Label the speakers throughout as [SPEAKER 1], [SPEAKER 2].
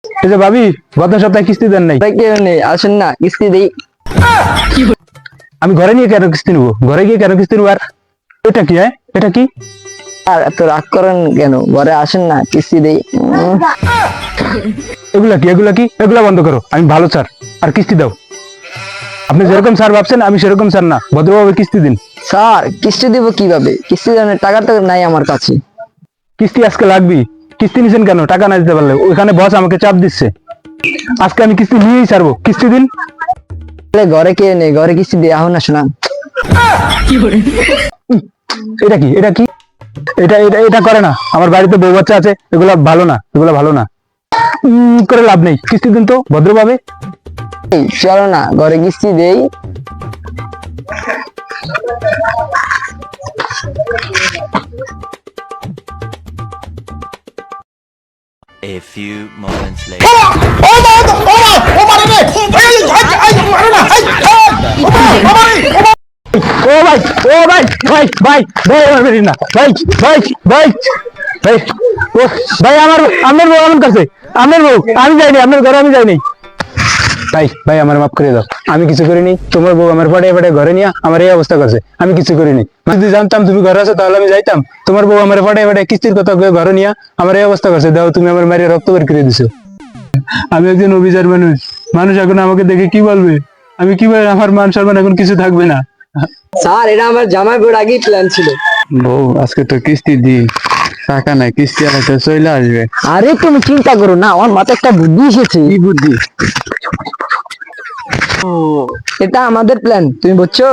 [SPEAKER 1] এই যে ভাবি, গত সপ্তাহে কিস্তি দেন নাই।
[SPEAKER 2] ভাই কেউ নেই, আসেন না কিস্তি দেই।
[SPEAKER 1] আমি ঘরে নিয়ে কেন কিস্তি নেবো? ঘরে গিয়ে কেন কিস্তি নেবো? আর এটা কি? এটা কি?
[SPEAKER 2] আর এত রাগ করেন কেন? ঘরে আসেন না কিস্তি দেই।
[SPEAKER 1] এগুলা কি? এগুলা কি? এগুলা বন্ধ করো। আমি ভালো স্যার, আর কিস্তি দাও। আপনি যেরকম স্যার ভাবছেন আমি সেরকম স্যার না, ভদ্রভাবে কিস্তি দিন।
[SPEAKER 2] স্যার কিস্তি দিব কিভাবে? কিস্তি দেওয়ার টাকা তো নাই আমার কাছে।
[SPEAKER 1] কিস্তি আজকে লাগবি। কিস্তি নিছেন কেন? টাকা না দিতে পারলে ওইখানে বস আমাকে চাপ দিচ্ছে। আজকে আমি কিস্তি নিয়েই ছাড়বো। কিস্তি দিন।
[SPEAKER 2] ঘরে কে নেই, ঘরে কিস্তি দিয়ে আহ না শোনা।
[SPEAKER 1] এটা কি? এটা কি? এটা এটা এটা করে না। আমার বাড়িতে বউ বাচ্চা আছে, এগুলা ভালো না, এগুলা ভালো না। করে লাভ নেই, কিস্তি দিন তো ভদ্রভাবে।
[SPEAKER 2] চলো না ঘরে কিস্তি দেই।
[SPEAKER 3] A few moments later.
[SPEAKER 1] ও ভাই, ও ভাই, ভাই ভাই ভাই আমার বেরিয়ে না, ভাই ভাই ভাই ভাই, ও ভাই আপনার বউ আমার কাছে, আপনার বউ, আমি যাইনি আপনার ঘরে, আমি যাইনি। ভাই ভাই আমার মাফ করে দাও, আমি কিছু করিনি। তোমার বউ আমার পড়ে পড়ে ঘরে নিয়ে আমার এই অবস্থা করছে, আমি কিছু করিনি। যদি জানতাম তুমি ঘরে আছো তাহলে আমি যাইতাম। তোমার বউ আমার পড়ে পড়ে কিস্তির কথা ঘরে নিয়ে আমার এই অবস্থা করছে। দাও, তুমি আমার মারিয়ে রক্ত বের করে দিছো। আমি একজন অভিজাত মানুষ, মানুষ এখন আমাকে দেখে কি বলবে? আমি কি বলবো? আমার মান সম্মান এখন কিছু থাকবে না।
[SPEAKER 2] স্যার এটা আমার জামাই বউর আগেই প্ল্যান ছিল।
[SPEAKER 1] বউ আজকে তো কিস্তি দিন, টাকা নাই, কিস্তি আলাদা চলে আসবে।
[SPEAKER 2] আরে তুমি চিন্তা করো না, আমার মাথায় একটা বুদ্ধি এসেছে।
[SPEAKER 1] কি বুদ্ধি?
[SPEAKER 2] এটা আমাদের প্ল্যান, তুমি বুঝছো?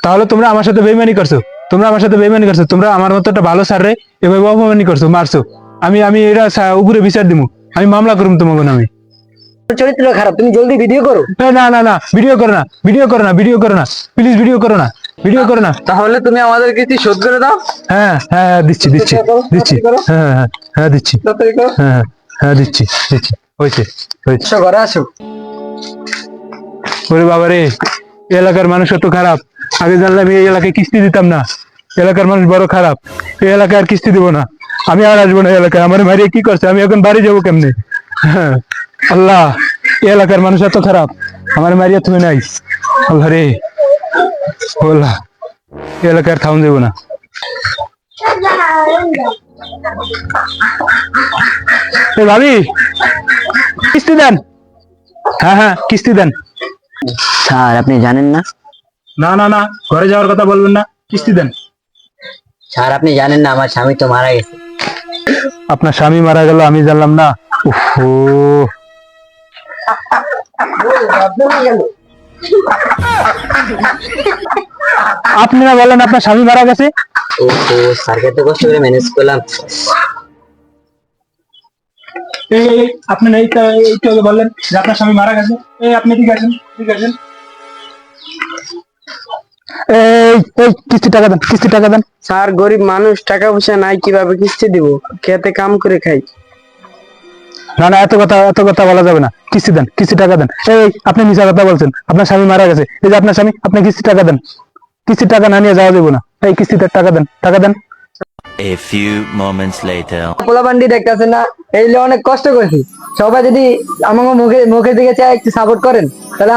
[SPEAKER 1] তাহলে তোমরা আমার সাথে বেইমানি করছো, তোমরা আমার সাথে বেইমানি করছো। তোমরা আমার মতো একটা ভালো স্যার রে এভাবে অপমানি করছো, মারছো। আমি এটা উপরে বিচার দিমু, আমি মামলা করুম তোমাকে নামে।
[SPEAKER 2] চরিত্র খারাপ, তুমি জলদি ভিডিও করো।
[SPEAKER 1] না না না, ভিডিও করো না, ভিডিও করো না, ভিডিও করো না, প্লিজ ভিডিও করো না, ভিডিও করো না।
[SPEAKER 2] তাহলে তুমি আমাদের কিস্তি শোধ করে দাও।
[SPEAKER 1] হ্যাঁ হ্যাঁ দিচ্ছি দিচ্ছি দিচ্ছি, হ্যাঁ হ্যাঁ হ্যাঁ দিচ্ছি, হ্যাঁ হ্যাঁ দিচ্ছি দিচ্ছি, হয়েছে হয়েছে।
[SPEAKER 2] আসো ঘরে আসো।
[SPEAKER 1] ওরে বাবা রে, এলাকার মানুষ এত খারাপ। আগে জানলাম এই এলাকায় কিস্তি দিতাম না। এলাকার মানুষ বড় খারাপ। এই এলাকায় আর কিস্তি দিব না, আমি আর আসবো না এলাকায়। আমার মারিয়ে কি করছে? আমি এখন বাড়ি যাবো কেমনে? হ্যাঁ আল্লাহ, এই এলাকার মানুষ এত খারাপ, আমার মারিয়া তুমি নাই। আল্লাহ রে, আল্লাহ, এই এলাকায় থাউন দেবো না। ভাবি কিস্তি দেন। হ্যাঁ হ্যাঁ কিস্তি দেন।
[SPEAKER 2] স্যার আপনি জানেন না?
[SPEAKER 1] না না না, ঘরে যাওয়ার কথা বলবেন না, কিস্তি দেন।
[SPEAKER 2] স্যার আপনি জানেন না আমার স্বামী তো মারা গেছে।
[SPEAKER 1] আপনার স্বামী মারা গেল, আমি জানলাম না। উফ, আপনি না বলেন আপনার স্বামী মারা গেছে?
[SPEAKER 2] ওহো, স্যারকে তো কষ্ট করে ম্যানেজ করলাম।
[SPEAKER 1] আপনি একটু আগে বললেন যে আপনার স্বামী মারা গেছে। আপনি ঠিক আছেন? ঠিক আছেন। এই কিস্তি টাকা দেন, কিস্তি টাকা দেন।
[SPEAKER 2] স্যার গরিব মানুষ, টাকা পয়সা নাই, কিভাবে কিস্তি দিব? খেতে কাম করে খাই।
[SPEAKER 1] না না, এত কথা বলা যাবে না। কিস্তি দেন, কিস্তি টাকা দেন। আপনি মিছা কথা বলছেন, আপনার স্বামী মারা গেছে। এই যে আপনার স্বামী, আপনি কিস্তি টাকা দেন। কিস্তি টাকা না নিয়ে যাওয়া যাবে না। এই কিস্তিতে টাকা দেন, টাকা দেন।
[SPEAKER 3] A few moments later.
[SPEAKER 2] পোলাপান্ডি দেখতেছেন না, এই অনেক কষ্ট করেছি। সবাই যদি আমাকে মুখের দিকে চাই একটু সাপোর্ট করেন, তাহলে